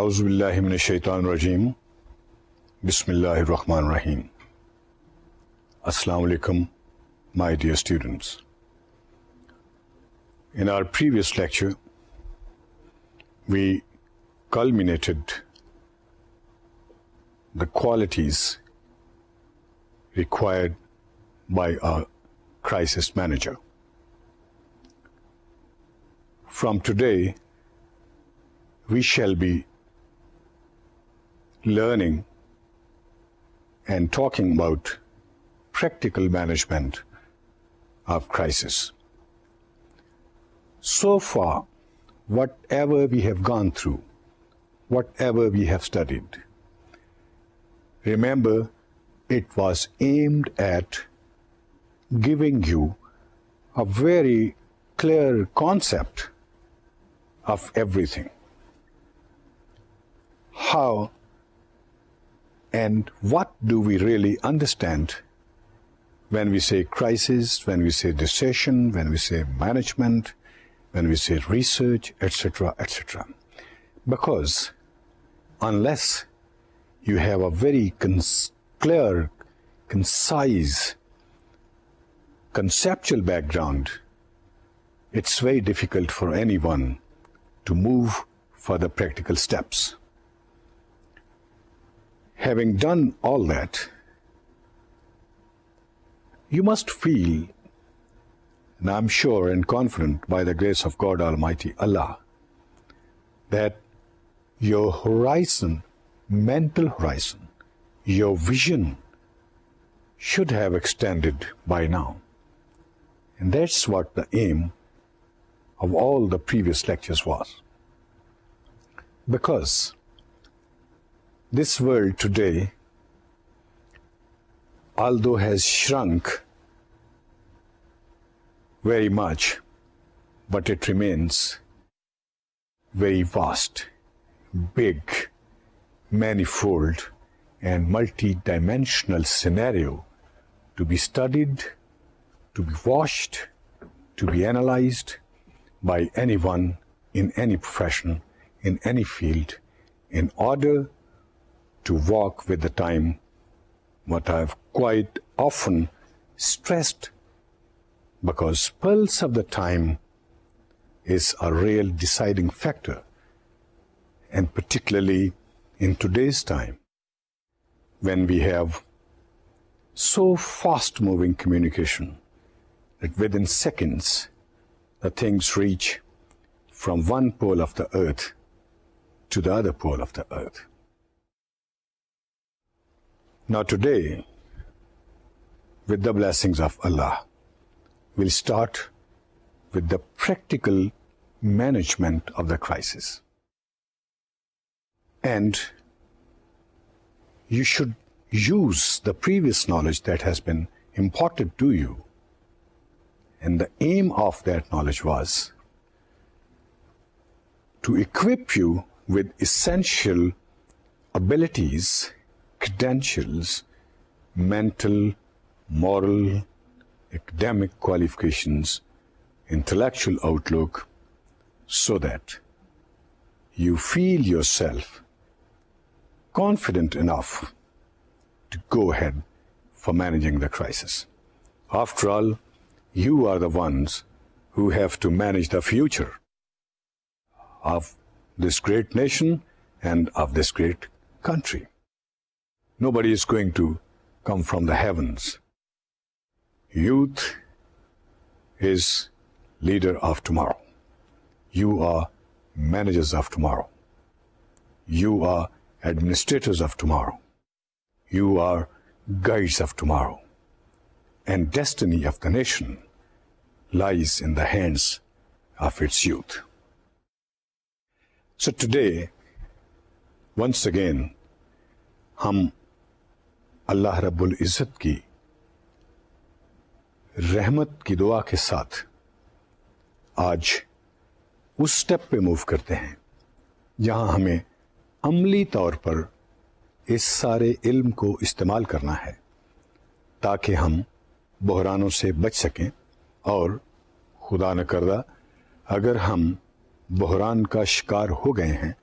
Auzubillahi minash-shaytanir-rajim. Bismillahir-rahmanir-rahim. Assalamu alaikum, my dear students. In our previous lecture, we culminated the qualities required by a crisis manager. From today, we shall be learning and talking about practical management of crisis. So far, whatever we have gone through, whatever we have studied, remember, it was aimed at giving you a very clear concept of everything. How and what do we really understand when we say crisis, when we say decision, when we say management, when we say research, etc., etc. Because unless you have a very clear, concise, conceptual background, it's very difficult for anyone to move for the practical steps. Having done all that, you must feel, and I'm sure and confident by the grace of God Almighty Allah, that your horizon, mental horizon, your vision should have extended by now. And that's what the aim of all the previous lectures was. Because this world today, although has shrunk very much, but it remains very vast, big, manifold, and multi-dimensional scenario to be studied, to be watched, to be analyzed by anyone in any profession, in any field, in order to walk with the time. What I've quite often stressed, because pulse of the time is a real deciding factor, and particularly in today's time, when we have so fast-moving communication that within seconds the things reach from one pole of the earth to the other pole of the earth. Now today, with the blessings of Allah, we'll start with the practical management of the crisis. And you should use the previous knowledge that has been imparted to you. And the aim of that knowledge was to equip you with essential abilities, credentials, mental, moral, academic qualifications, intellectual outlook, so that you feel yourself confident enough to go ahead for managing the crisis. After all, you are the ones who have to manage the future of this great nation and of this great country. Nobody is going to come from the heavens. Youth is leader of tomorrow. You are managers of tomorrow. You are administrators of tomorrow. You are guides of tomorrow. And destiny of the nation lies in the hands of its youth. So today, once again, हम अल्लाह रब्बुल इज़्ज़त की रहमत की दुआ के साथ आज उस स्टेप पे मूव करते हैं जहां हमें अमली तौर पर इस सारे इल्म को इस्तेमाल करना है ताकि हम बहरानों से बच सकें और खुदा न करदा अगर हम बहरान का शिकार हो गए हैं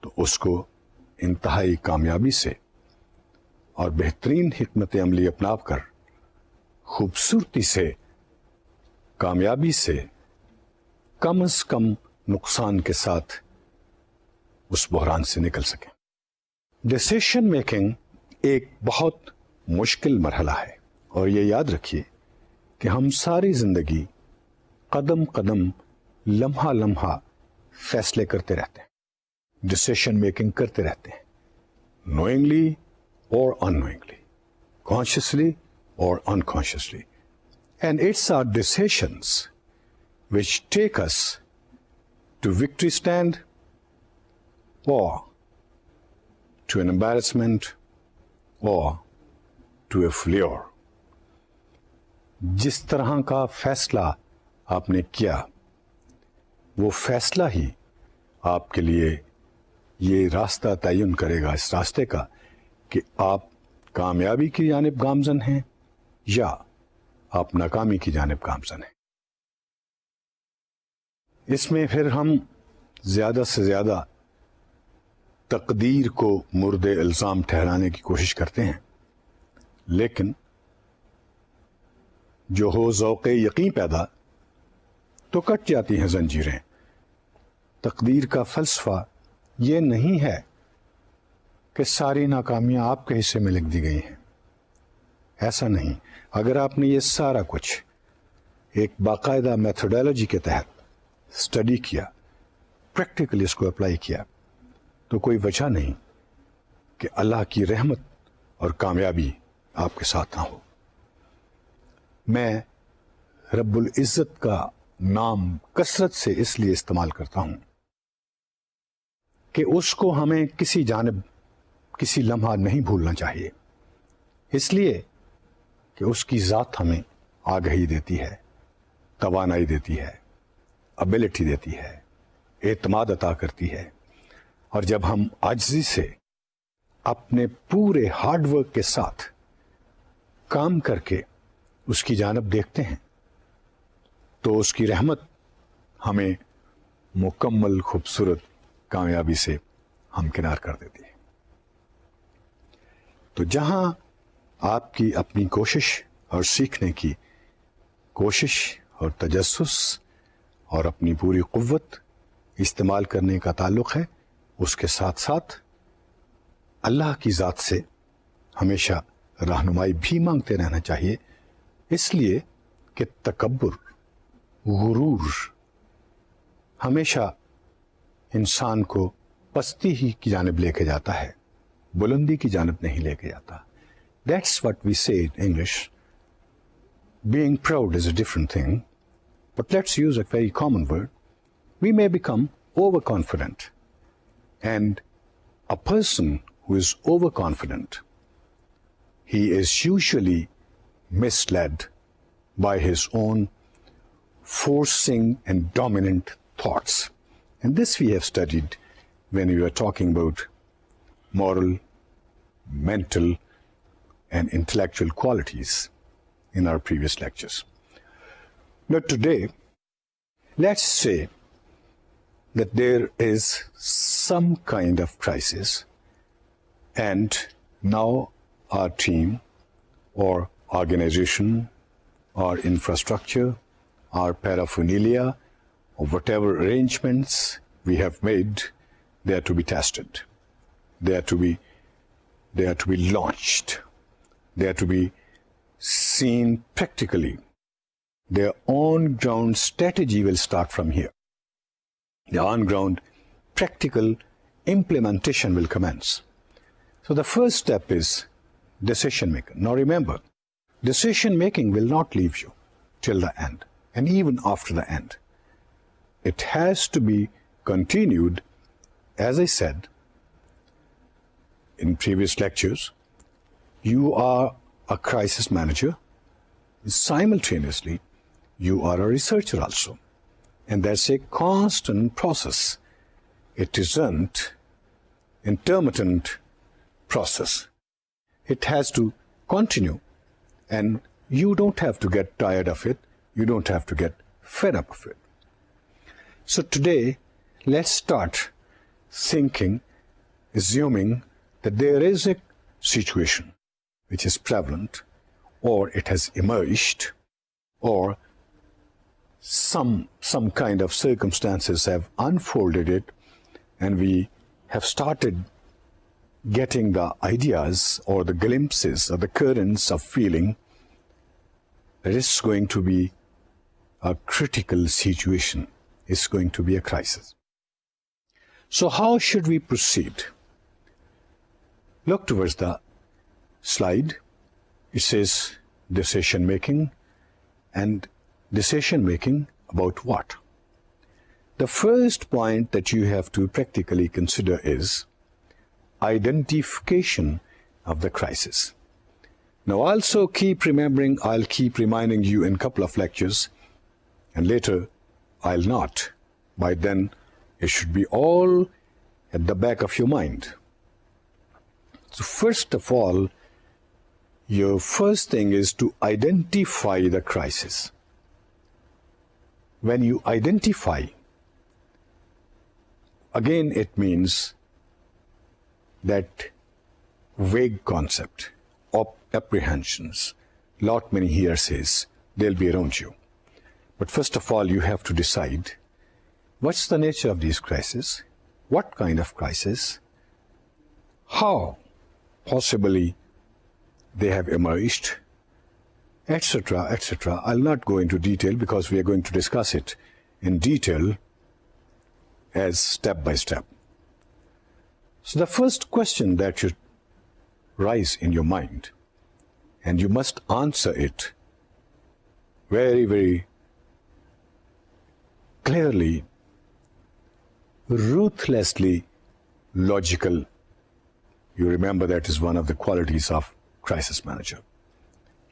तो उसको इंतहाई कामयाबी से और बेहतरीन हिकमत अमली अपनाकर खूबसूरती से, कामयाबी से, कम से कम नुकसान के साथ उस बहरान से निकल सकें। डिसीशन मेकिंग एक बहुत मुश्किल मरहला है और ये याद रखिए कि हम सारी जिंदगी कदम कदम, लम्हा लम्हा फैसले करते रहते हैं, डिसीशन मेकिंग करते रहते हैं, नोइंगली और अननोइंगली, कॉन्शियसली और unconsciously, and it's our decisions which take us to victory stand or to an embarrassment or to a failure. जिस तरह का फैसला आपने किया, वो फैसला ही आपके लिए ये रास्ता तयन करेगा, इस रास्ते का, कि आप कामयाबी की जानिब गामजन हैं या आप नाकामी की जानिब गामजन हैं। इसमें फिर हम ज्यादा से ज्यादा तकदीर को मुर्दे इल्जाम ठहराने की कोशिश करते हैं, लेकिन जो हो ज़ौक़े यकीन पैदा तो कट जाती हैं जंजीरें। तकदीर का फलसफा ये नहीं है कि सारी नाकामियां आपके हिस्से में लिख दी गई हैं, ऐसा नहीं। अगर आपने ये सारा कुछ एक बाकायदा मेथोडोलॉजी के तहत स्टडी किया, प्रैक्टिकली इसको अप्लाई किया, तो कोई वजह नहीं कि अल्लाह की रहमत और कामयाबी आपके साथ ना हो। मैं रब्बुल इज़्ज़त का नाम कसरत से इसलिए इस्तेमाल करता हूं कि उसको हमें किसी जानिब, किसी लम्हा नहीं भूलना चाहिए, इसलिए कि उसकी ज़ात हमें आगाही देती है, तवानाई देती है, एबिलिटी देती है, एतमाद अता करती है। और जब हम आजिज़ी से अपने पूरे हार्डवर्क के साथ काम करके उसकी जानिब देखते हैं, तो उसकी रहमत हमें मुकम्मल खूबसूरत कामयाबी से हमकिनार कर देती है। तो जहां आपकी अपनी कोशिश और सीखने की कोशिश और तजस्सुस और अपनी पूरी कुव्वत इस्तेमाल करने का ताल्लुक़ है, उसके साथ साथ अल्लाह की ज़ात से हमेशा रहनुमाई भी मांगते रहना चाहिए, इसलिए कि तकब्बुर, गुरूर हमेशा इंसान को पस्ती ही की जानिब लेके जाता है, बुलंदी की जानिब नहीं लेके जाता। That's what we say in English. Being proud is a different thing, but let's use a very common word. We may become overconfident, and a person who is overconfident, he is usually misled by his own forcing and dominant thoughts. And this we have studied when we were talking about moral, mental, and intellectual qualities in our previous lectures. Now today, let's say that there is some kind of crisis, and now our team or organization or infrastructure or paraphernalia or whatever arrangements we have made, they are to be tested, they are to be launched, they are to be seen practically. Their on-ground strategy will start from here. The on-ground practical implementation will commence. So the first step is decision making. Now remember, decision making will not leave you till the end, and even after the end. It has to be continued, as I said in previous lectures. You are a crisis manager. Simultaneously, you are a researcher also. And that's a constant process. It isn't an intermittent process. It has to continue, and you don't have to get tired of it. You don't have to get fed up of it. So today, let's start thinking assuming that there is a situation which is prevalent, or it has emerged, or some kind of circumstances have unfolded it, and we have started getting the ideas or the glimpses or the currents of feeling that it's going to be a critical situation, it's going to be a crisis. So how should we proceed? Look towards the slide. It says decision making, and decision making about what? The first point that you have to practically consider is identification of the crisis. Now also keep remembering, I'll keep reminding you in a couple of lectures, and later I'll not. By then it should be all at the back of your mind. So first of all, your first thing is to identify the crisis. When you identify, again it means that vague concept of apprehensions, lot many hearsays, they'll be around you. But first of all, you have to decide what's the nature of these crises, what kind of crisis, how possibly they have emerged, etc., etc. I'll not go into detail because we are going to discuss it in detail as step by step. So the first question that should rise in your mind, and you must answer it very, very clearly, ruthlessly logical. You remember that is one of the qualities of crisis manager.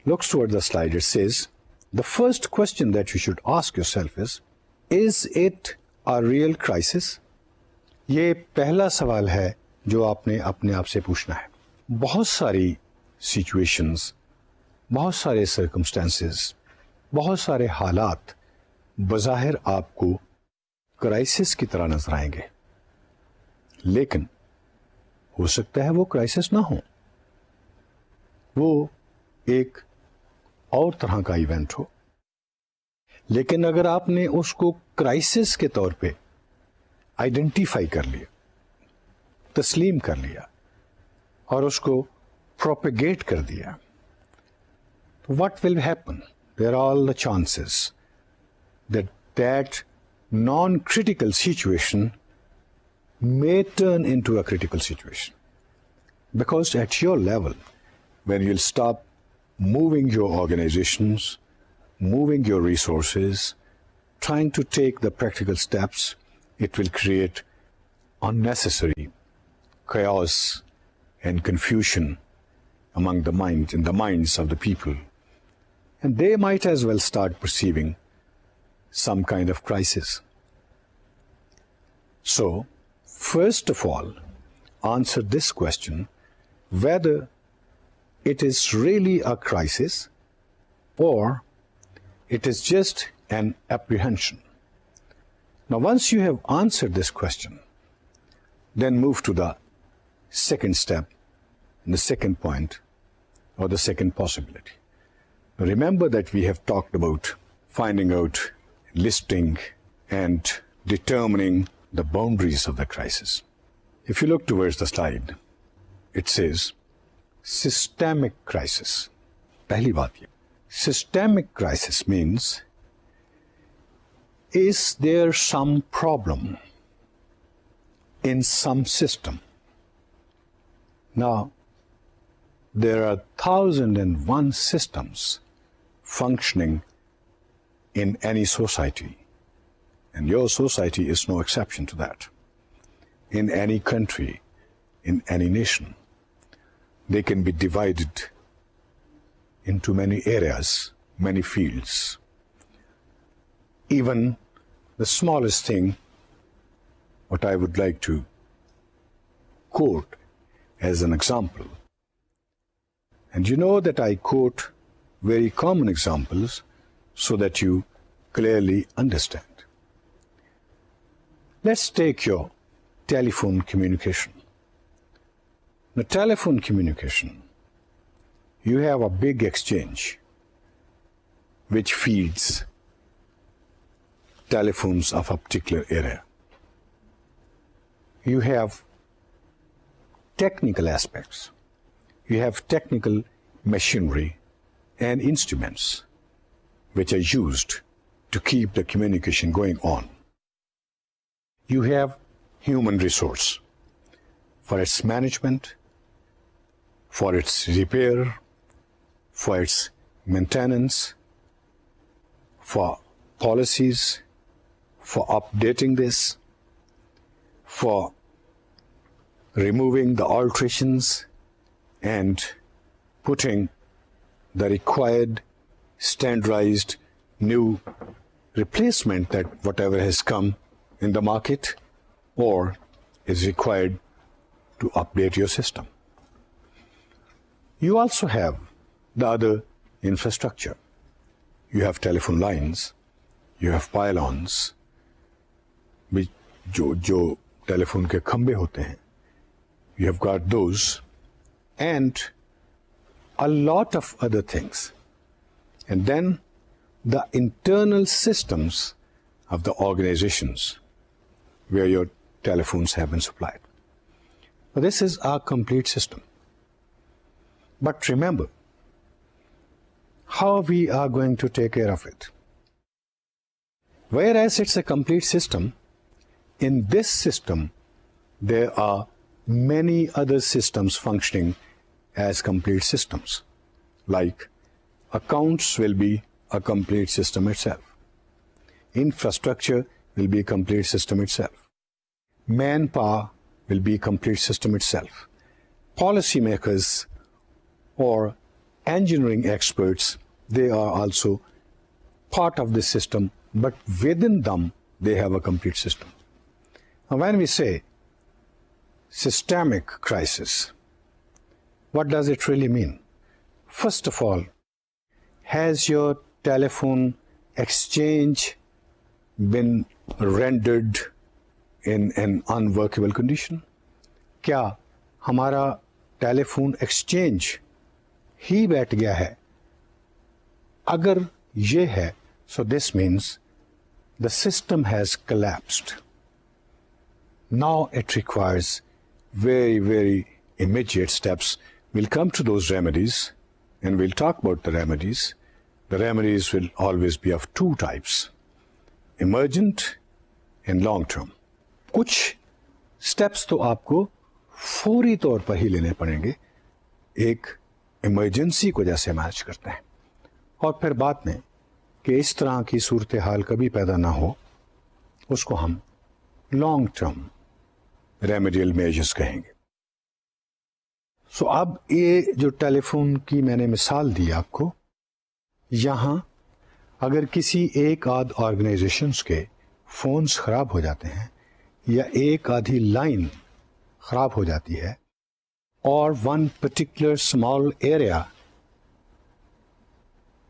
Looks toward the slide. It says, the first question that you should ask yourself is it a real crisis? ये पहला सवाल है जो आपने अपने आप से पूछना है. बहुत सारी situations, बहुत सारे circumstances, बहुत सारे हालात बज़ाहिर आपको क्राइसिस की तरह नजर आएंगे, लेकिन हो सकता है वो क्राइसिस ना हो, वो एक और तरह का इवेंट हो. लेकिन अगर आपने उसको क्राइसिस के तौर पे आइडेंटिफाई कर लिया, तस्लीम कर लिया और उसको प्रोपेगेट कर दिया, तो what will happen? There are all the chances that non-critical situation may turn into a critical situation. Because at your level, when you'll stop moving your organizations, moving your resources, trying to take the practical steps, it will create unnecessary chaos and confusion among the minds, in the minds of the people. And they might as well start perceiving some kind of crisis. So, first of all, answer this question, whether it is really a crisis or it is just an apprehension. Now, once you have answered this question, then move to the second step, and the second point, or the second possibility. Now, remember that we have talked about finding out, listing, and determining the boundaries of the crisis. If you look towards the slide, it says systemic crisis. पहली बात ये, systemic crisis means, is there some problem in some system? Now, there are 1,001 systems functioning in any society, and your society is no exception to that. In any country, in any nation, they can be divided into many areas, many fields. Even the smallest thing, what I would like to quote as an example, and you know that I quote very common examples so that you clearly understand. Let's take your telephone communication. The telephone communication, you have a big exchange which feeds telephones of a particular area. You have technical aspects. You have technical machinery and instruments which are used to keep the communication going on. You have human resource for its management, for its repair, for its maintenance, for policies, for updating this, for removing the alterations and putting the required standardized new replacement that whatever has come in the market or is required to update your system. You also have the other infrastructure. You have telephone lines, you have pylons, जो telephone के खंबे होते हैं. You have got those and a lot of other things. And then the internal systems of the organizations where your telephones have been supplied. Now, this is our complete system. But remember, how we are going to take care of it. Whereas it's a complete system, in this system, there are many other systems functioning as complete systems. Like accounts will be a complete system itself. Infrastructure will be a complete system itself. Manpower will be a complete system itself. Policymakers or engineering experts, they are also part of this system, but within them, they have a complete system. Now, when we say systemic crisis, what does it really mean? First of all, has your telephone exchange been rendered in an unworkable condition? क्या हमारा telephone exchange ही बैठ गया है? अगर ये है, so this means the system has collapsed. Now it requires very, very immediate steps. We'll come to those remedies and we'll talk about the remedies. The remedies will always be of two types, emergent and long term. कुछ steps तो आपको फौरी तौर पर ही लेने पड़ेंगे, एक emergency को जैसे मैनेज करते हैं, और फिर बाद में कि इस तरह की सूरत हाल कभी पैदा ना हो, उसको हम लॉन्ग टर्म रेमेडियल मेजर्स कहेंगे. सो अब ये जो टेलीफोन की मैंने मिसाल दी आपको, यहाँ अगर किसी एक आध ऑर्गेनाइजेशंस के फोन्स खराब हो जाते हैं या एक आधी लाइन खराब हो जाती है और one particular small area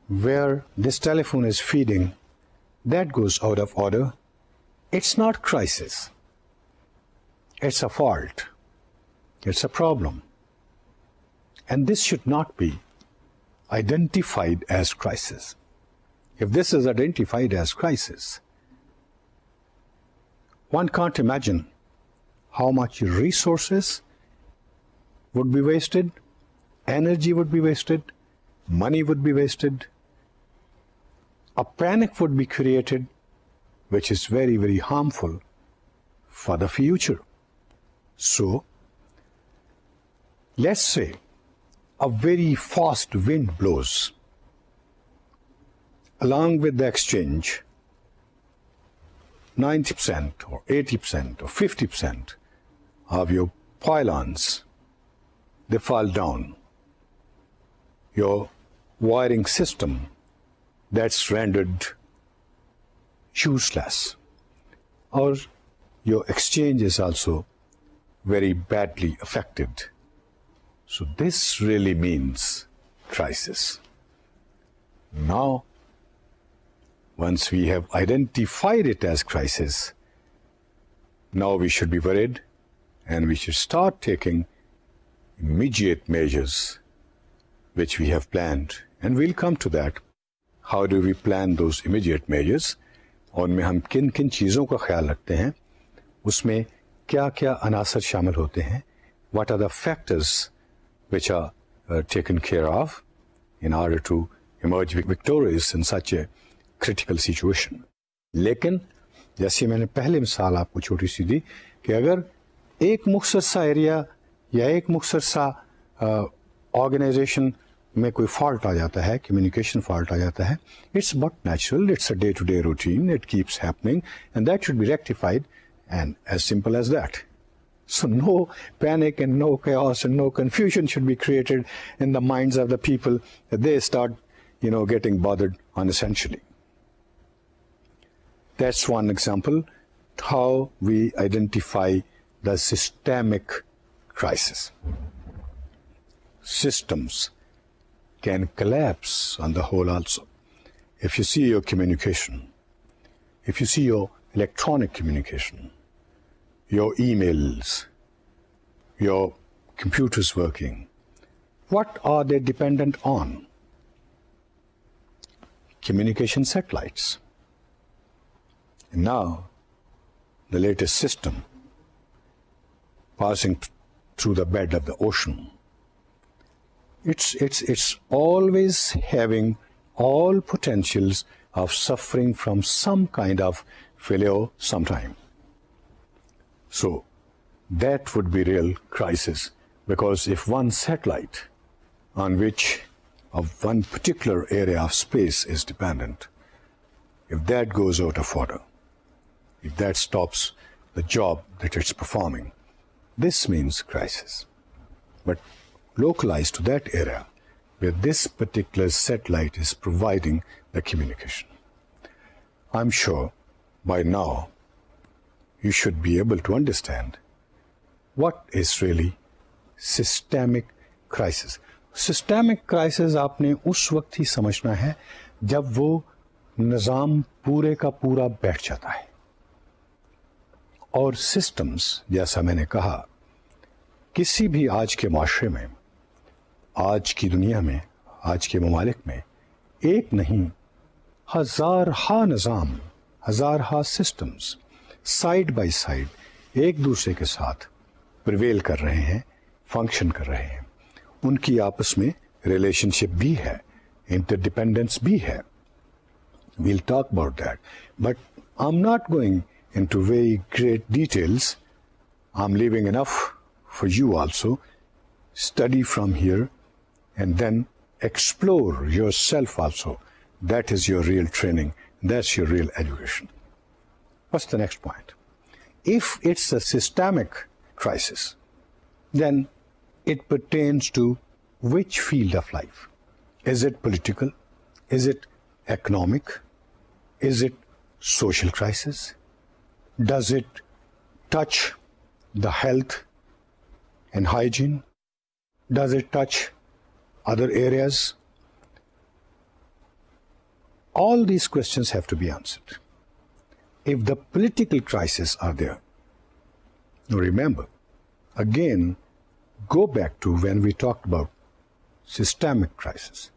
where this telephone is feeding, that goes out of order, it's not crisis. It's a fault. It's a problem. And this should not be identified as crisis. If this is identified as crisis, one can't imagine how much resources would be wasted, energy would be wasted, money would be wasted, a panic would be created, which is very, very harmful for the future. So, let's say a very fast wind blows. Along with the exchange, 90% or 80% or 50% of your pylons, they fall down. Your wiring system, that's rendered useless. Or your exchange is also very badly affected. So this really means crisis. Now, once we have identified it as crisis, now we should be worried and we should start taking immediate measures which we have planned, and we'll come to that. How do we plan those immediate measures? और में हम किन किन चीज़ों का ख्याल रखते हैं, उसमें क्या क्या अनासर शामिल होते हैं, what are the factors which are taken care of in order to emerge victorious in such a critical situation. लेकिन जैसे मैंने पहले मिसाल आपको छोटी सी दी कि अगर एक मुख्तर सा एरिया या एक मुख्तर सा ऑर्गेनाइजेशन में कोई फॉल्ट आ जाता है, कम्युनिकेशन फॉल्ट आ जाता है, it's but natural, it's a day to day routine, it keeps happening and that should be rectified and as simple as that. So no panic and no chaos and no confusion should be created in the minds of the people that they start, getting bothered unessentially. That's one example how we identify the systemic crisis. Systems can collapse on the whole also. If you see your communication, if you see your electronic communication, your emails, your computers working, what are they dependent on? Communication satellites. And now, the latest system passing through the bed of the ocean, it's always having all potentials of suffering from some kind of failure sometime. So that would be real crisis, because if one satellite on which of one particular area of space is dependent, if that goes out of order, if that stops the job that it's performing, this means crisis. But localized to that area where this particular satellite is providing the communication. I'm sure by now you should be able to understand what is really systemic crisis. Systemic crisis आपने उस वक्त ही समझना है जब वो निज़ाम पूरे का पूरा बैठ जाता है. और सिस्टम्स, जैसा मैंने कहा, किसी भी आज के माशरे में, आज की दुनिया में, आज के ममालिक में एक नहीं हजार हा निज़ाम, हजार हा सिस्टम्स साइड बाय साइड एक दूसरे के साथ प्रिवेल कर रहे हैं, फंक्शन कर रहे हैं. उनकी आपस में रिलेशनशिप भी है, इंटरडिपेंडेंस भी है. We'll talk about that. But I'm not going into very great details. I'm leaving enough for you also. Study from here and then explore yourself also. That is your real training. That's your real education. What's the next point? If it's a systemic crisis, then it pertains to which field of life? Is it political? Is it economic? Is it social crisis? Does it touch the health and hygiene? Does it touch other areas? All these questions have to be answered. If the political crises are there, now remember, again, go back to when we talked about systemic crisis.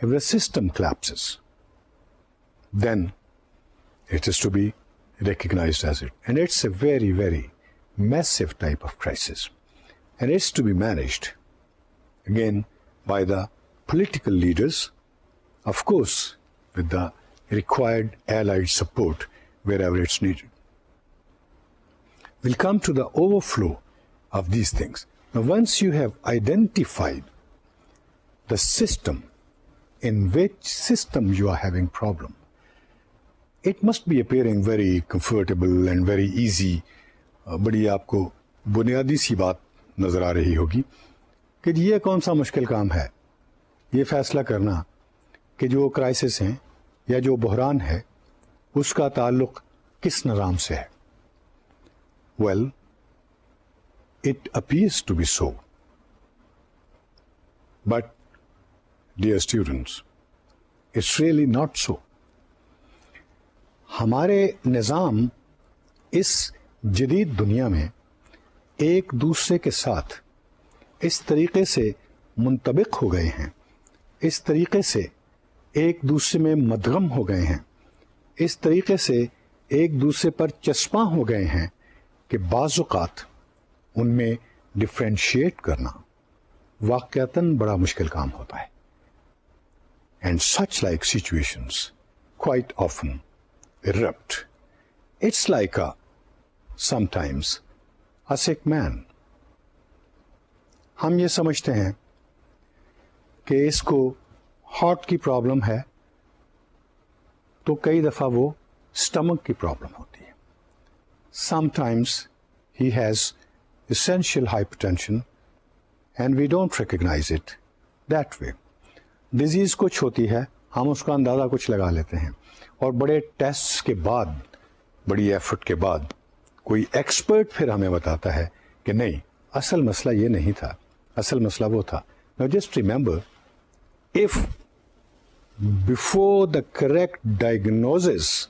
If the system collapses, then it is to be recognized as it. And it's a very, very massive type of crisis. And it's to be managed, again, by the political leaders, of course, with the required allied support wherever it's needed. We'll come to the overflow of these things. Now, once you have identified the system, in which system you are having problem, it must be appearing very comfortable and very easy. बड़ी आपको बुनियादी सी बात नज़र आ रही होगी कि ये कौन सा मुश्किल काम है, ये फैसला करना कि जो क्राइसिस हैं या जो बहरान है उसका ताल्लुक किस निज़ाम से है. Well, it appears to be so. But, dear students, it's really not so. हमारे निज़ाम इस जदीद दुनिया में एक दूसरे के साथ इस तरीके से मुंतबिक हो गए हैं, इस तरीके से एक दूसरे में मदगम हो गए हैं, इस तरीके से एक दूसरे पर चश्मा हो गए हैं कि बाज़ औक़ात उनमें डिफ्रेंशिएट करना वाक़यातन बड़ा मुश्किल काम होता है. And such like situations quite often erupt. It's like sometimes a sick man. हम ये समझते हैं कि इसको हार्ट की प्रॉब्लम है, तो कई दफ़ा वो स्टमक की प्रॉब्लम होती है. Sometimes he has essential hypertension and we don't recognize it that way. Disease कुछ होती है, हम उसका अंदाज़ा कुछ लगा लेते हैं और बड़े टेस्ट्स के बाद, बड़ी एफर्ट के बाद कोई एक्सपर्ट फिर हमें बताता है कि नहीं, असल मसला ये नहीं था, असल मसला वो था. Now just remember, if before the correct diagnosis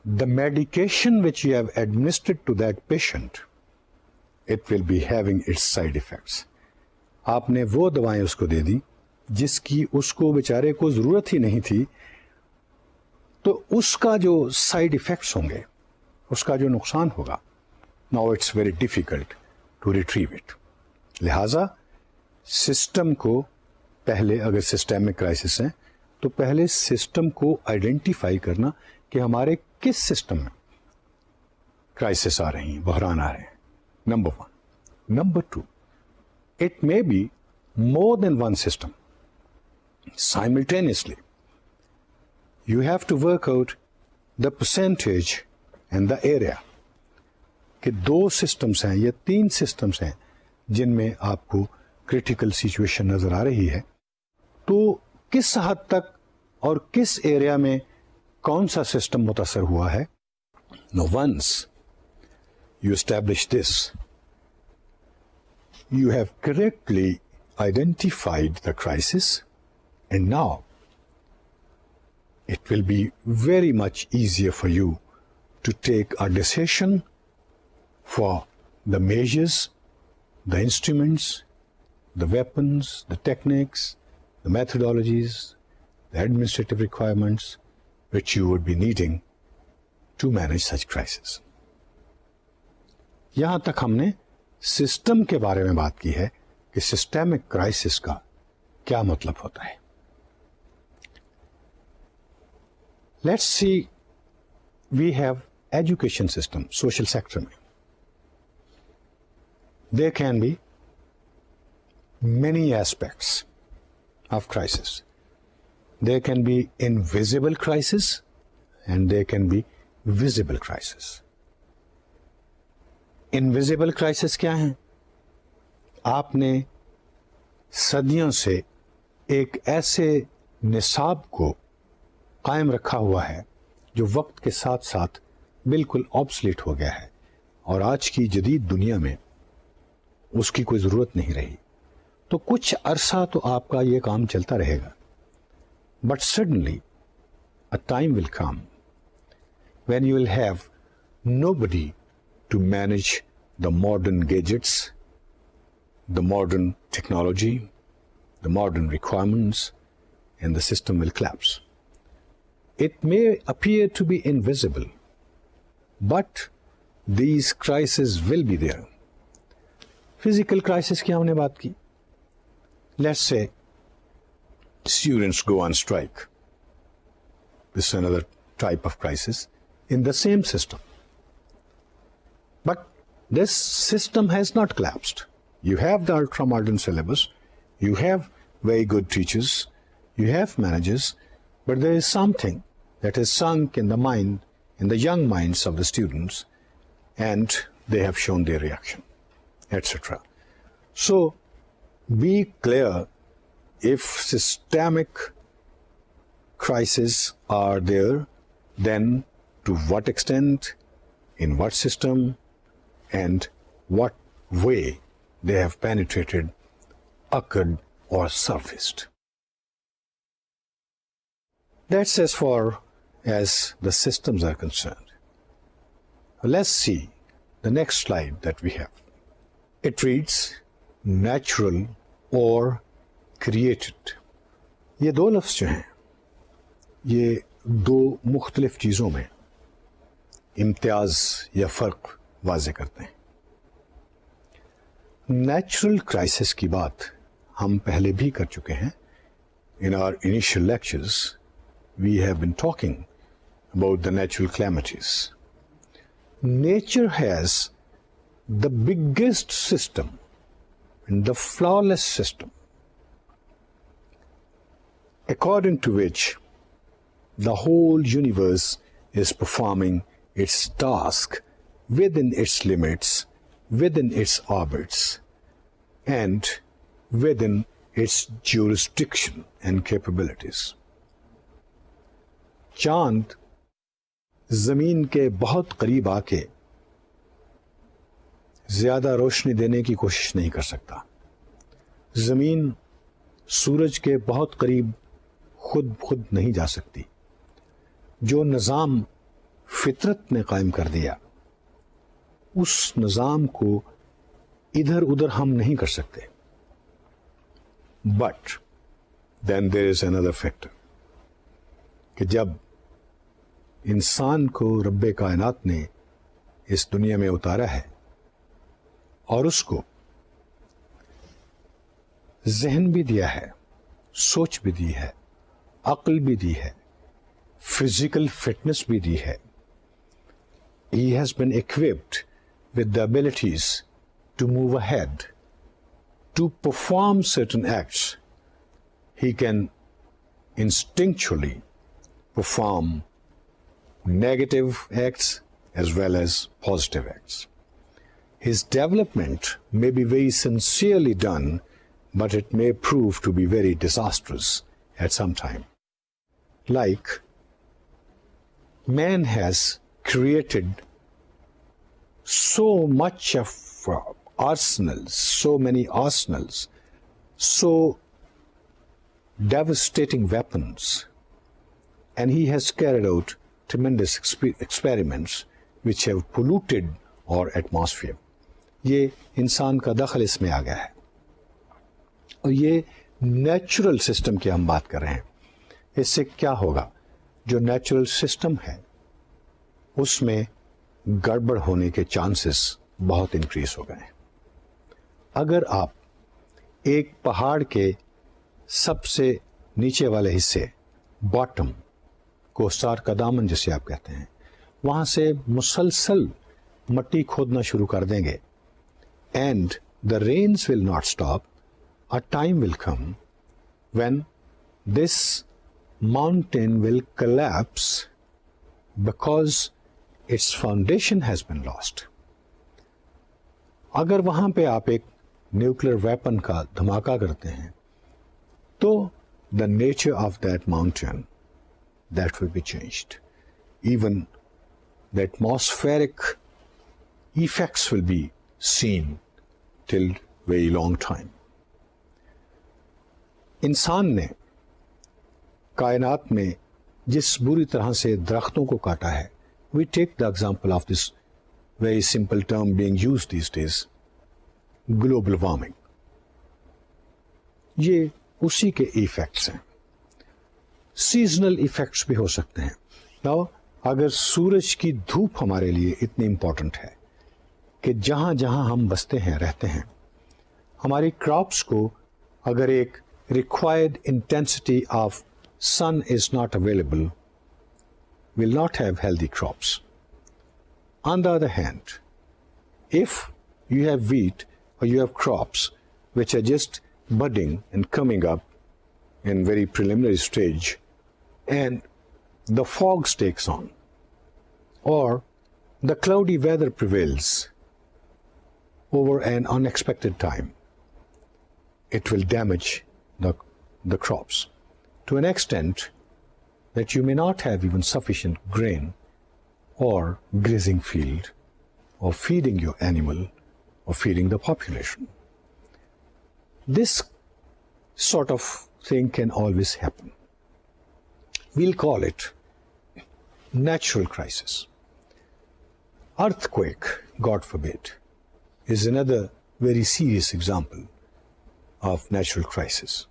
the medication which you have administered to that patient, it will be having its side effects. आपने वो दवाएं उसको दे दी जिसकी उसको बेचारे को ज़रूरत ही नहीं थी, तो उसका जो साइड इफ़ेक्ट्स होंगे, उसका जो नुकसान होगा, now it's very difficult to retrieve it. लिहाजा सिस्टम को पहले, अगर सिस्टेमिक क्राइसिस हैं तो पहले सिस्टम को आइडेंटिफाई करना कि हमारे किस सिस्टम में क्राइसिस आ रही हैं, बहरान आ रहे हैं, number one. Number two, it may be more than one system. Simultaneously, you have to work out the percentage and the area कि दो सिस्टम्स हैं या तीन सिस्टम्स हैं जिनमें आपको क्रिटिकल सिचुएशन नजर आ रही है, तो किस हद तक और किस एरिया में कौन सा सिस्टम मुतासर हुआ है. Now once you establish this, you have correctly identified the crisis. And now it will be very much easier for you to take a decision for the measures, the instruments, the weapons, the techniques, the methodologies, the administrative requirements which you would be needing to manage such crisis. यहाँ तक हमने system के बारे में बात की है कि सिस्टेमिक क्राइसिस का क्या मतलब होता है. Let's see, we have education system, social sector में. There can be many aspects of crisis. There can be invisible crisis and there can be visible crisis. Invisible crisis क्या है? आपने सदियों से एक ऐसे निसाब को कायम रखा हुआ है जो वक्त के साथ साथ बिल्कुल ऑब्सलीट हो गया है और आज की जदीद दुनिया में उसकी कोई ज़रूरत नहीं रही. तो कुछ अरसा तो आपका ये काम चलता रहेगा, but suddenly a time will come when you will have nobody to manage the modern gadgets, the modern technology, the modern requirements, and the system will collapse. It may appear to be invisible, but these crises will be there. Physical crisis की हमने बात की. Let's say students go on strike. This is another type of crisis in the same system. But this system has not collapsed. You have the ultra-modern syllabus, you have very good teachers, you have managers, but there is something that is sunk in the mind, in the young minds of the students, and they have shown their reaction, etc. So be clear, if systemic crises are there, then to what extent, in what system, and what way they have penetrated, occurred, or surfaced. That's as far as the systems are concerned. Let's see the next slide that we have. It reads, natural or created. ये दो लफ्ज़ जो हैं ये दो मुख्तलिफ चीज़ों में इम्तियाज़ या फ़र्क वाज़े करते हैं। नेचुरल क्राइसिस की बात हम पहले भी कर चुके हैं। In our initial lectures, we have been talking about the natural calamities. Nature has the biggest system and the flawless system, according to which the whole universe is performing its task within its limits, within its orbits, and within its jurisdiction and capabilities. चांद जमीन के बहुत करीब आके ज्यादा रोशनी देने की कोशिश नहीं कर सकता। जमीन सूरज के बहुत करीब खुद नहीं जा सकती। जो निज़ाम फितरत ने कायम कर दिया, उस निज़ाम को इधर उधर हम नहीं कर सकते। But then there is another factor कि जब इंसान को रब्बे कायनात ने इस दुनिया में उतारा है और उसको जहन भी दिया है, सोच भी दी है, अक्ल भी दी है, फिजिकल फिटनेस भी दी है, he has been equipped with the abilities to move ahead, to perform certain acts. He can instinctually perform negative acts as well as positive acts. His development may be very sincerely done, but it may prove to be very disastrous at some time. Like, man has created so much of arsenals, so many arsenals, so devastating weapons, and he has carried out tremendous experiments which have polluted our atmosphere. ये इंसान का दखल इसमें आ गया है और ये natural system की हम बात कर रहे हैं। इससे क्या होगा? जो नेचुरल सिस्टम है उसमें गड़बड़ होने के चांसेस बहुत इंक्रीज हो गए हैं। अगर आप एक पहाड़ के सबसे नीचे वाले हिस्से, बॉटम, कोस्टार का दामन जिसे आप कहते हैं, वहां से मुसलसल मट्टी खोदना शुरू कर देंगे and the rains will not stop, a time will come when this mountain will collapse because its foundation has been lost. अगर वहां पे आप एक न्यूक्लियर वेपन का धमाका करते हैं तो the nature of that mountain that will be changed, even the atmospheric effects will be seen till very long time. इंसान ने कायनात में जिस बुरी तरह से दरख्तों को काटा है, we take the example of this very simple term being used these days, global warming. ये उसी के इफेक्ट्स हैं। सीजनल इफेक्ट्स भी हो सकते हैं। नाउ अगर सूरज की धूप हमारे लिए इतनी इंपॉर्टेंट है कि जहां जहां हम बसते हैं, रहते हैं, हमारी क्रॉप्स को अगर एक required intensity of sun is not available, will not have healthy crops. On the other hand, if you have wheat or you have crops which are just budding and coming up in very preliminary stage and the fog takes on or the cloudy weather prevails over an unexpected time, it will damage the crops to an extent that you may not have even sufficient grain or grazing field or feeding your animal or feeding the population. This sort of thing can always happen. We'll call it natural crisis. Earthquake, God forbid, is another very serious example of natural crisis.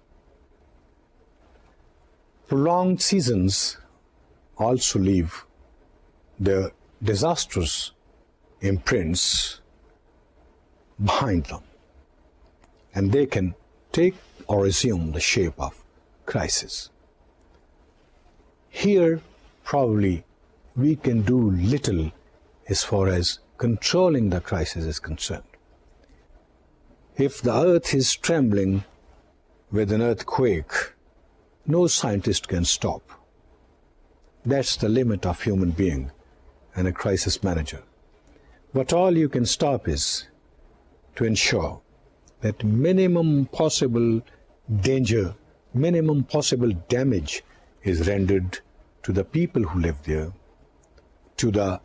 Prolonged seasons also leave their disastrous imprints behind them, and they can take or assume the shape of crisis. Here, probably, we can do little as far as controlling the crisis is concerned. If the earth is trembling with an earthquake, no scientist can stop. That's the limit of human being and a crisis manager. But all you can stop is to ensure that minimum possible danger, minimum possible damage is rendered to the people who live there, to the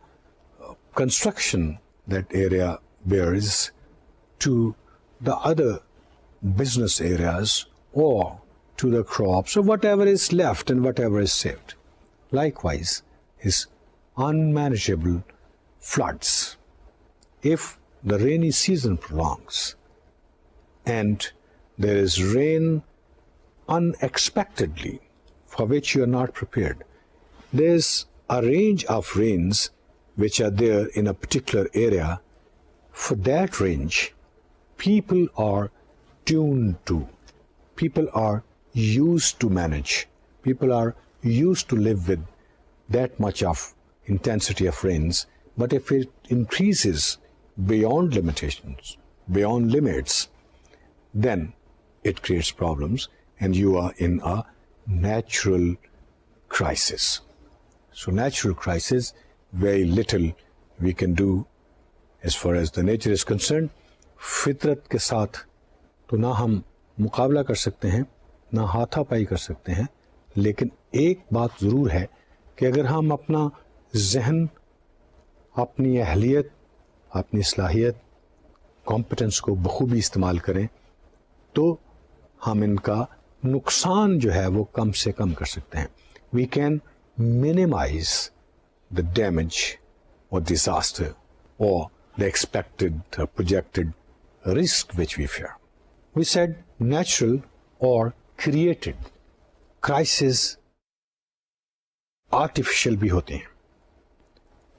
construction that area bears, to the other business areas, or to the crops, or whatever is left and whatever is saved. Likewise, is unmanageable floods. If the rainy season prolongs and there is rain unexpectedly for which you are not prepared, there is a range of rains which are there in a particular area. For that range, people are tuned to, people are used to manage, people are used to live with that much of intensity of rains. But if it increases beyond limitations, beyond limits, then it creates problems and you are in a natural crisis. So natural crisis, very little we can do as far as the nature is concerned. फितरत के साथ तो ना हम मुकाबला कर सकते हैं, ना हाथापाई कर सकते हैं, लेकिन एक बात ज़रूर है कि अगर हम अपना जहन, अपनी अहलियत, अपनी सलाहियत, कॉम्पिटेंस को बखूबी इस्तेमाल करें तो हम इनका नुकसान जो है वो कम से कम कर सकते हैं. We can minimize the damage or disaster or the expected or projected risk which we fear. We said natural or created. Crisis artificial भी होते हैं,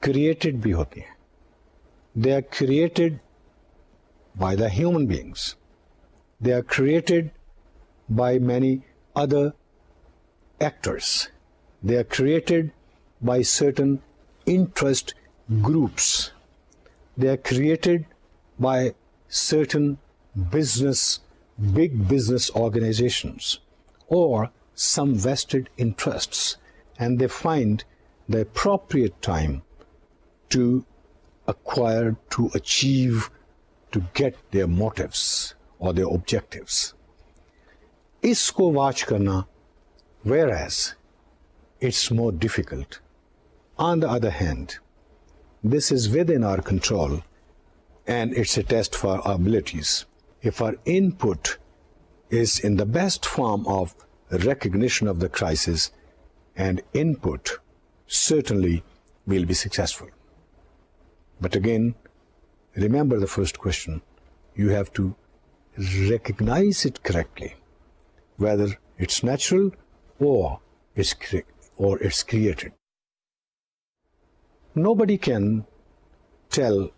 created भी होते हैं. They are created by the human beings. They are created by many other actors. They are created by certain interest groups. They are created by certain business, big business organizations or some vested interests, and they find the appropriate time to acquire, to achieve, to get their motives or their objectives. इसको watch करना, whereas it's more difficult. On the other hand, this is within our control and it's a test for our abilities. If our input is in the best form of recognition of the crisis and input, certainly we'll be successful. But again, remember the first question. You have to recognize it correctly, whether it's natural or it's created. Nobody can tell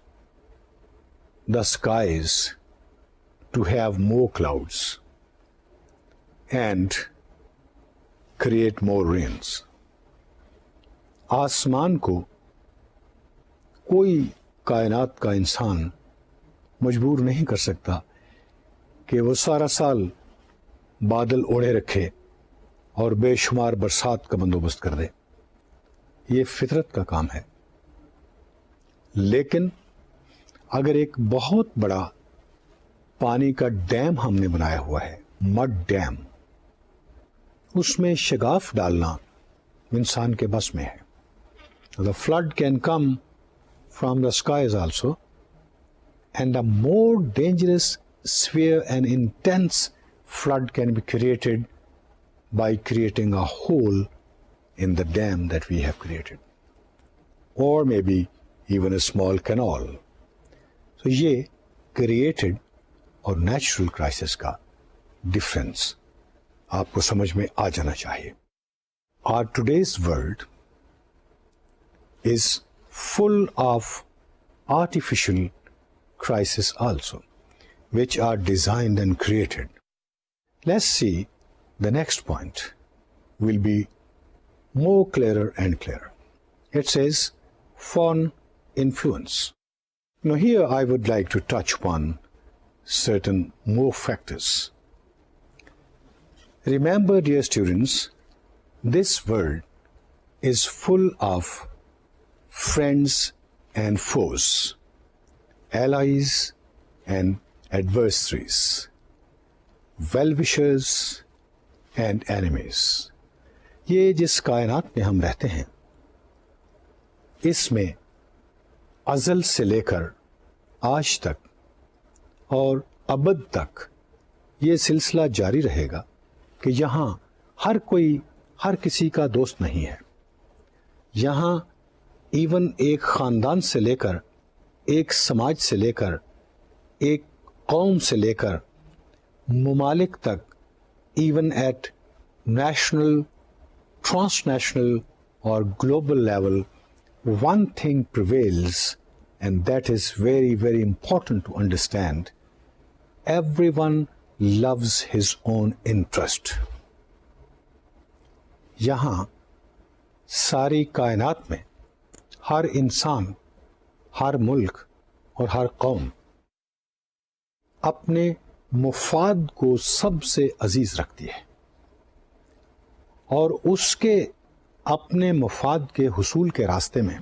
the skies to have more clouds and create more rains. आसमान को कोई कायनात का इंसान मजबूर नहीं कर सकता कि वो सारा साल बादल ओढ़े रखे और बेशुमार बरसात का बंदोबस्त कर दे. ये फितरत का काम है. लेकिन अगर एक बहुत बड़ा पानी का डैम हमने बनाया हुआ है, मड डैम, उसमें शगाफ डालना इंसान के बस में है. The flood can come from the skies also, and a more dangerous, severe and intense flood can be created by creating a hole in the dam that we have created, or maybe even a small canal. So ये created और natural crisis का difference आपको समझ में आ जाना चाहिए. Our today's world is full of artificial crises also, which are designed and created. Let's see, the next point will be more clearer and clearer. It says foreign influence. Now here I would like to touch upon certain more factors. Remember, dear students, this world is full of friends and foes, allies and adversaries, well-wishers and enemies. ये जिस कायनात में हम रहते हैं, इसमें अज़ल से लेकर आज तक और अबद तक ये सिलसिला जारी रहेगा कि यहाँ हर कोई हर किसी का दोस्त नहीं है. यहाँ इवन एक ख़ानदान से लेकर, एक समाज से लेकर, एक कौम से लेकर मुमालिक तक, इवन एट नेशनल, ट्रांसनेशनल और global level, one thing prevails, and that is very, very important to understand. Everyone loves his own interest. यहाँ सारी कायनात में हर इंसान, हर मुल्क और हर कौम अपने मुफाद को सबसे अजीज रखती है और उसके अपने मुफाद के हुसूल के रास्ते में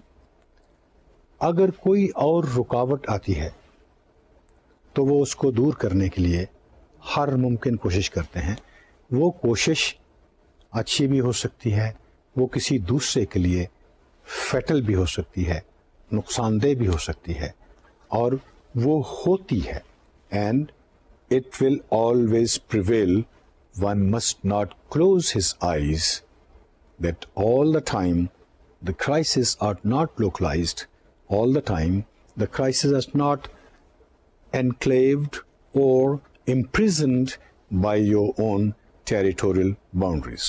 अगर कोई और रुकावट आती है तो वो उसको दूर करने के लिए हर मुमकिन कोशिश करते हैं. वो कोशिश अच्छी भी हो सकती है, वो किसी दूसरे के लिए फैटल भी हो सकती है, नुकसानदेह भी हो सकती है, और वो होती है. And it will always prevail. One must not close his eyes that all the time the crises are not localized, all the time the crisis is not enclaved or imprisoned by your own territorial boundaries.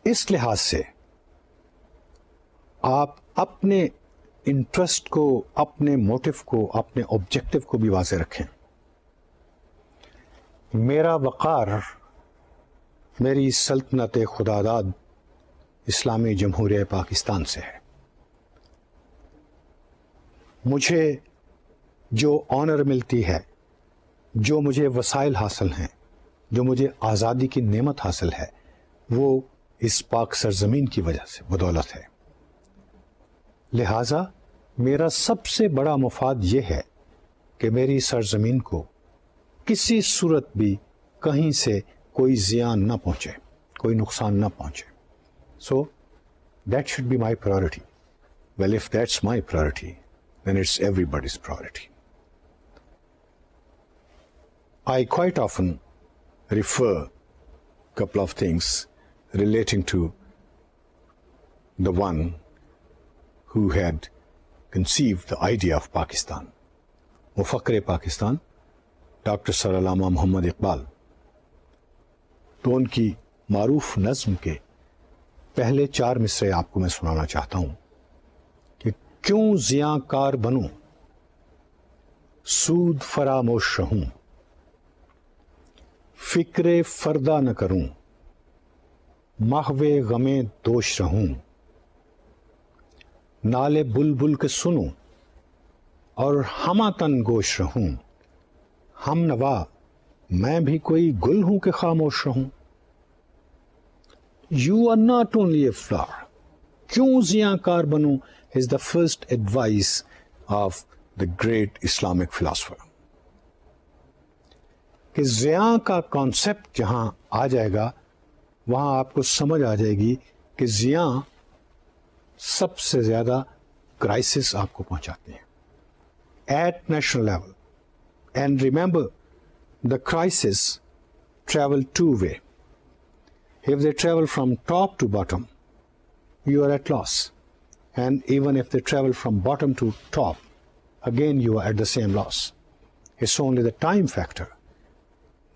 इस लिहाज से आप अपने interest को, अपने motive को, अपने objective को भी वाज़ेह रखें. मेरा वक़ार मेरी सल्तनत खुदादाद इस्लामी जमहूरिया पाकिस्तान से है. मुझे जो ऑनर मिलती है, जो मुझे वसाइल हासिल हैं, जो मुझे आज़ादी की नेमत हासिल है, वो इस पाक सरजमीन की वजह से बदौलत है. लिहाजा मेरा सबसे बड़ा मुफाद ये है कि मेरी सरजमीन को किसी सूरत भी कहीं से कोई ज़ियान ना पहुँचे, कोई नुकसान ना पहुँचे. So that should be my priority. Well, if that's my priority, then it's everybody's priority. I quite often refer a couple of things relating to the one who had conceived the idea of Pakistan, मुफक्किर Pakistan, doctor sir Allama Mohammad Iqbal. तो उनकी मारूफ नज़्म के पहले 4 मिसरे आपको मैं सुनाना चाहता हूँ कि क्यों ज़ियाकार बनूं, सूद फरामोश रहूं, फ़िक्रे फ़र्दा न करूं, महवे गमे दोष रहूं, नाले बुलबुल के सुनूं और हमातन गोश रहूं, हम नवा मैं भी कोई गुल हूं कि खामोश रहूं. You are not only a flower. क्यों ज़ियाकार बनूं is the first advice of the great Islamic philosopher. कि ज़िया का कॉन्सेप्ट जहां आ जाएगा वहां आपको समझ आ जाएगी कि ज़िया सबसे ज्यादा क्राइसिस आपको पहुंचाते हैं at national level. And remember the crisis travel two way. If they travel from top to bottom, you are at loss. And even if they travel from bottom to top, again you are at the same loss. It's only the time factor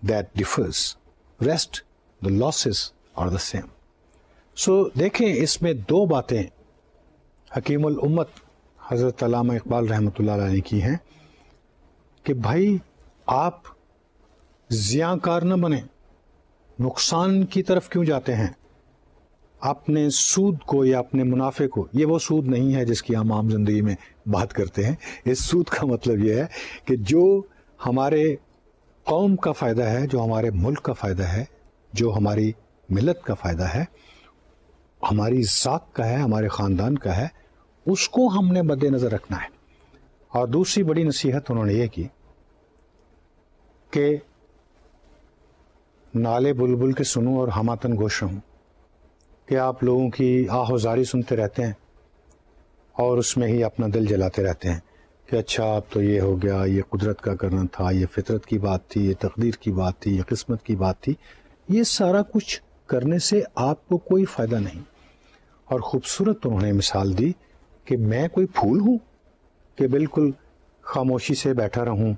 that differs. Rest, the losses are the same. So देखें इसमें दो बातें हकीमुल उम्मत हज़रत अल्लामा इकबाल रहमतुल्लाह अलैह ने की हैं कि भाई आप ज़ियाकार न बने, नुकसान की तरफ क्यों जाते हैं? अपने सूद को या अपने मुनाफे को, ये वो सूद नहीं है जिसकी हम आम जिंदगी में बात करते हैं। इस सूद का मतलब ये है कि जो हमारे कौम का फ़ायदा है, जो हमारे मुल्क का फ़ायदा है, जो हमारी मिलत का फ़ायदा है, हमारी ज़ात का है, हमारे ख़ानदान का है, उसको हमने मद्देनज़र रखना है। और दूसरी बड़ी नसीहत उन्होंने ये की कि नाले बुलबुल के सुनूं और हमातन गोश रहूं, कि आप लोगों की आहोजारी सुनते रहते हैं और उसमें ही अपना दिल जलाते रहते हैं कि अच्छा अब तो ये हो गया, ये कुदरत का करना था, ये फितरत की बात थी, ये तकदीर की बात थी, ये किस्मत की बात थी। ये सारा कुछ करने से आपको कोई फ़ायदा नहीं। और ख़ूबसूरत उन्होंने मिसाल दी कि मैं कोई फूल हूँ कि बिल्कुल खामोशी से बैठा रहूँ,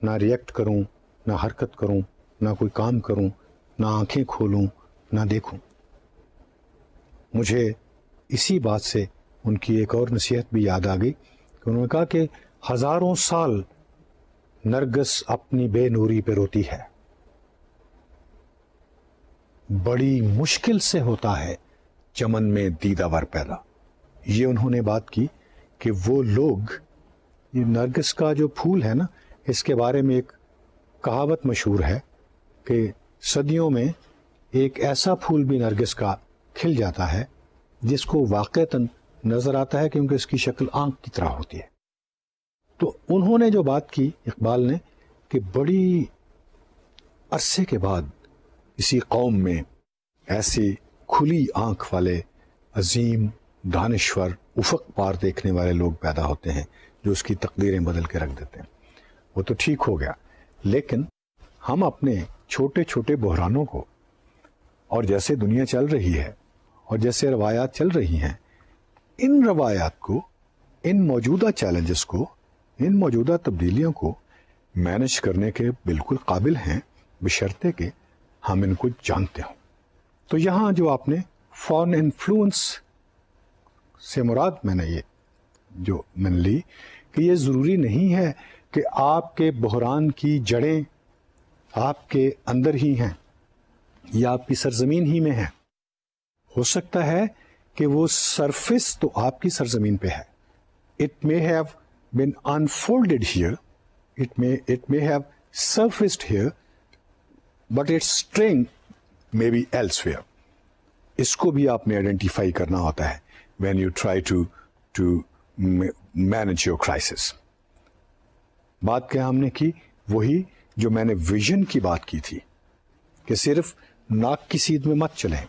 ना रिएक्ट करूँ, ना हरकत करूँ, ना कोई काम करूँ, ना आंखें खोलूँ, ना देखूँ। मुझे इसी बात से उनकी एक और नसीहत भी याद आ गई कि उन्होंने कहा कि हज़ारों साल नरगिस अपनी बेनूरी पे रोती है, बड़ी मुश्किल से होता है चमन में दीदावर पैदा। ये उन्होंने बात की कि वो लोग, ये नरगिस का जो फूल है ना, इसके बारे में एक कहावत मशहूर है कि सदियों में एक ऐसा फूल भी नरगिस का खिल जाता है जिसको वाक़तन नज़र आता है क्योंकि इसकी शक्ल आंख की तरह होती है। तो उन्होंने जो बात की इकबाल ने कि बड़ी अरसे के बाद इसी कौम में ऐसे खुली आंख वाले अजीम दानिश्वर उफ़क़ पार देखने वाले लोग पैदा होते हैं जो उसकी तकदीरें बदल के रख देते हैं। वो तो ठीक हो गया, लेकिन हम अपने छोटे छोटे बहरानों को, और जैसे दुनिया चल रही है और जैसे रवायात चल रही हैं, इन रवायात को, इन मौजूदा चैलेंजेस को, इन मौजूदा तब्दीलियों को मैनेज करने के बिल्कुल काबिल हैं, बशर्ते कि हम इनको जानते हों। तो यहाँ जो आपने फॉरेन इन्फ्लुएंस से मुराद मैंने ली कि ये ज़रूरी नहीं है कि आपके बहरान की जड़ें आपके अंदर ही हैं या आपकी सरजमीन ही में है। हो सकता है कि वो सरफेस तो आपकी सरजमीन पे है। It may have been unfolded here, it may have surfaced here, but its string may be elsewhere. इसको भी आपने आइडेंटिफाई करना होता है when you try to manage your crisis. बात क्या हमने की? वही जो मैंने विजन की बात की थी कि सिर्फ नाक की सीध में मत चलें।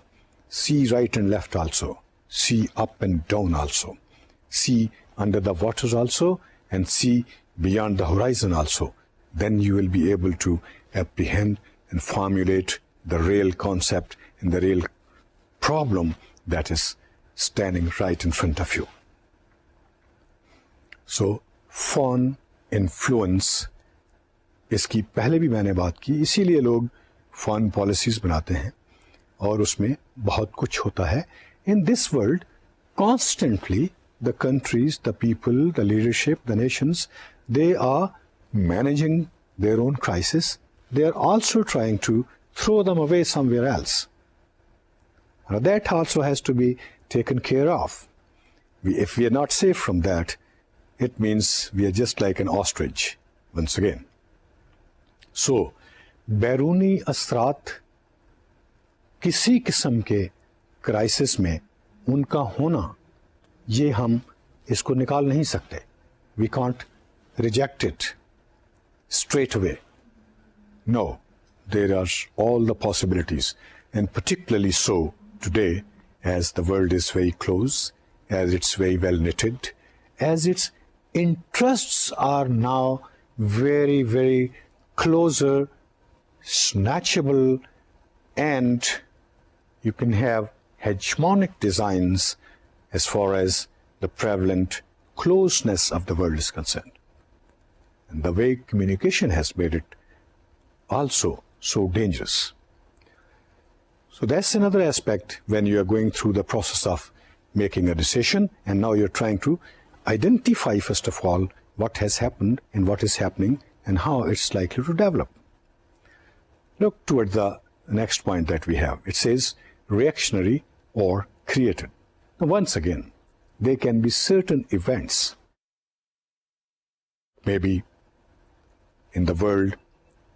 See right and left also, see up and down also, see under the waters also, and see beyond the horizon also. Then you will be able to apprehend and formulate the real concept and the real problem that is standing right in front of you. So, foreign influence, इसकी पहले भी मैंने बात की, इसीलिए लोग foreign policies बनाते हैं और उसमें बहुत कुछ होता है। In this world constantly the countries, the people, the leadership, the nations, they are managing their own crisis, they are also trying to throw them away somewhere else. That also has to be taken care of. If we are not safe from that, it means we are just like an ostrich once again. So, बैरूनी असरात किसी किस्म के crisis में उनका होना, ये हम इसको निकाल नहीं सकते। We can't reject it straight away. No, there are all the possibilities, and particularly so today as the world is very close, as it's very well knitted, as its interests are now very, very closer, snatchable, and you can have hegemonic designs as far as the prevalent closeness of the world is concerned. And the way communication has made it also so dangerous. So that's another aspect when you are going through the process of making a decision, and now you're trying to identify, first of all, what has happened and what is happening and how it's likely to develop. Look toward the next point that we have. It says reactionary or created. Now, once again, there can be certain events, maybe in the world,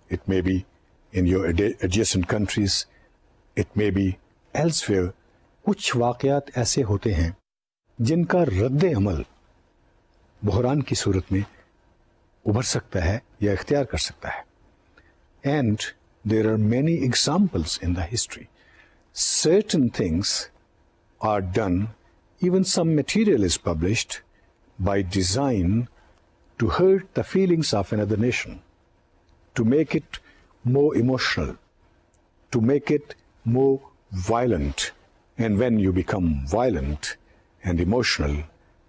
it may be in your adjacent countries, it may be elsewhere. कुछ वाक़यात ऐसे होते हैं जिनका रद्द अमल बहरान की सूरत में उभर सकता है या इख्तियार कर सकता है. And there are many examples in the history. Certain things are done, even some material is published by design to hurt the feelings of another nation, to make it more emotional, to make it more violent. And when you become violent and emotional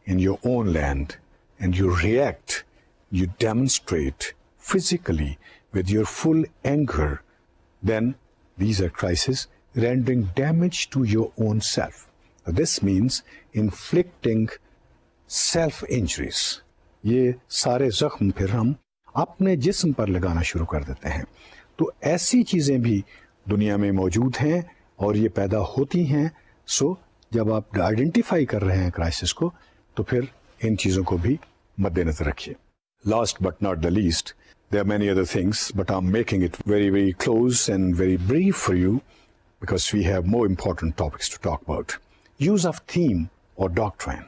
in your own land and you react, you demonstrate physically with your full anger, then these are crises rendering damage to your own self. This means inflicting self-injuries. ये सारे जख्म फिर हम अपने जिस्म पर लगाना शुरू कर देते हैं. तो ऐसी चीज़ें भी दुनिया में मौजूद हैं और ये पैदा होती हैं. सो जब आप आइडेंटिफाई कर रहे हैं क्राइसिस को, तो फिर इन चीज़ों को भी मद्देनजर रखिए. Last but not the least, there are many other things, but I'm making it very, very close and very brief for you because we have more important topics to talk about. Use of theme or doctrine.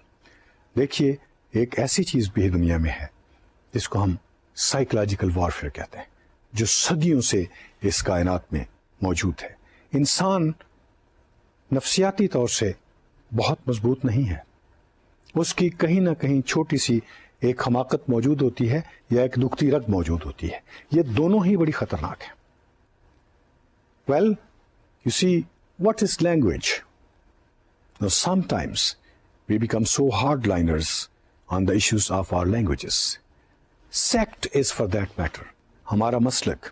देखिए, एक ऐसी चीज़ भी दुनिया में है जिसको हम psychological warfare कहते हैं, जो सदियों से इस कायनात में मौजूद है. इंसान नफ्सियाती तौर से बहुत मजबूत नहीं है. उसकी कहीं ना कहीं छोटी सी एक हमाकत मौजूद होती है या एक दुखती रग मौजूद होती है. ये दोनों ही बड़ी खतरनाक है. Well, you see, what is language? Now sometimes we become so hardliners on the issues of our languages. Sect is for that matter. हमारा मसलक.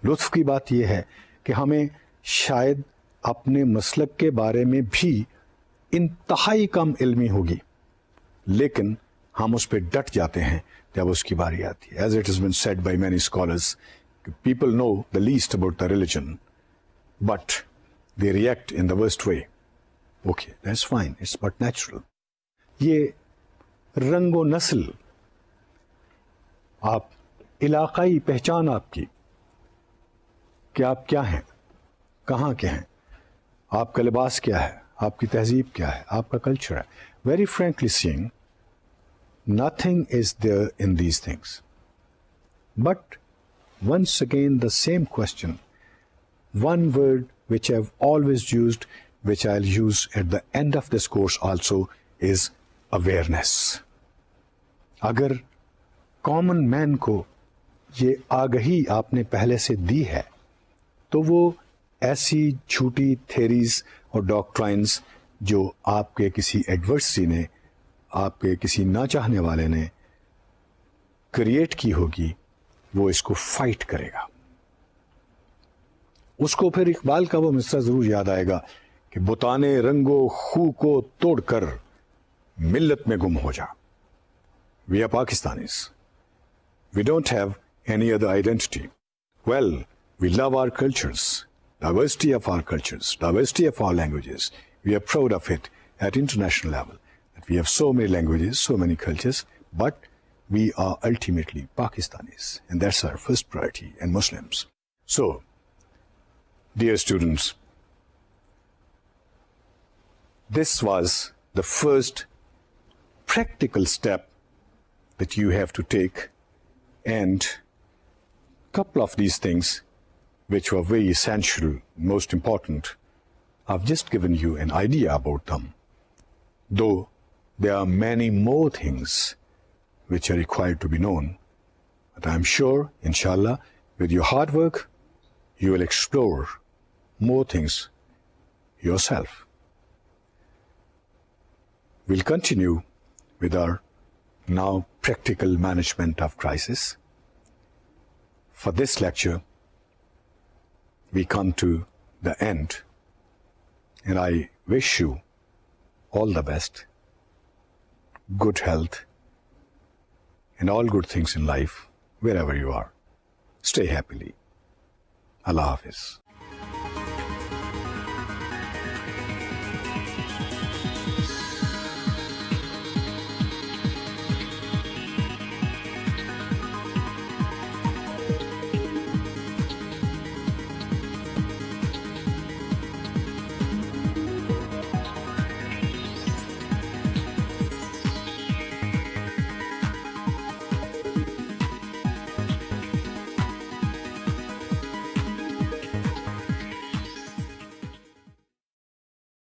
लुत्फ की बात यह है कि हमें शायद अपने मसलक के बारे में भी इंतहाई कम इल्मी होगी, लेकिन हम उस पर डट जाते हैं जब उसकी बारी आती है. As it has been said by many scholars, people know the least about the religion, but they react in the worst way. Okay, that's fine, it's but natural. ये रंगो नस्ल, आप इलाकाई पहचान आपकी कि आप क्या हैं, कहाँ के हैं, आपका लिबास क्या है, आपकी तहजीब क्या है, आपका कल्चर है. Very frankly saying, nothing is there in these things. But once again, the same question, one word which I've always used, which I'll use at the end of this course also, is awareness. अगर common man को ये आगही आपने पहले से दी है, तो वो ऐसी झूठी थेरीज और डॉक्ट्राइन्स जो आपके किसी एडवर्सरी ने, आपके किसी ना चाहने वाले ने क्रिएट की होगी, वो इसको फाइट करेगा. उसको फिर इकबाल का वो मिसरा जरूर याद आएगा कि बुताने रंगो खू को तोड़कर मिल्लत में गुम हो जा. We are Pakistanis. We don't have any other identity. Well, we love our cultures, diversity of our cultures, diversity of our languages. We are proud of it at international level. That we have so many languages, so many cultures, but we are ultimately Pakistanis, and that's our first priority, and Muslims. So, dear students, this was the first practical step that you have to take, and a couple of these things which were very essential, most important, I've just given you an idea about them. Though there are many more things which are required to be known, but I'm sure, inshallah, with your hard work, you will explore more things yourself. We'll continue with our now practical management of crisis. For this lecture, we come to the end, and I wish you all the best, good health, and all good things in life, wherever you are. Stay happily. Allah Hafiz.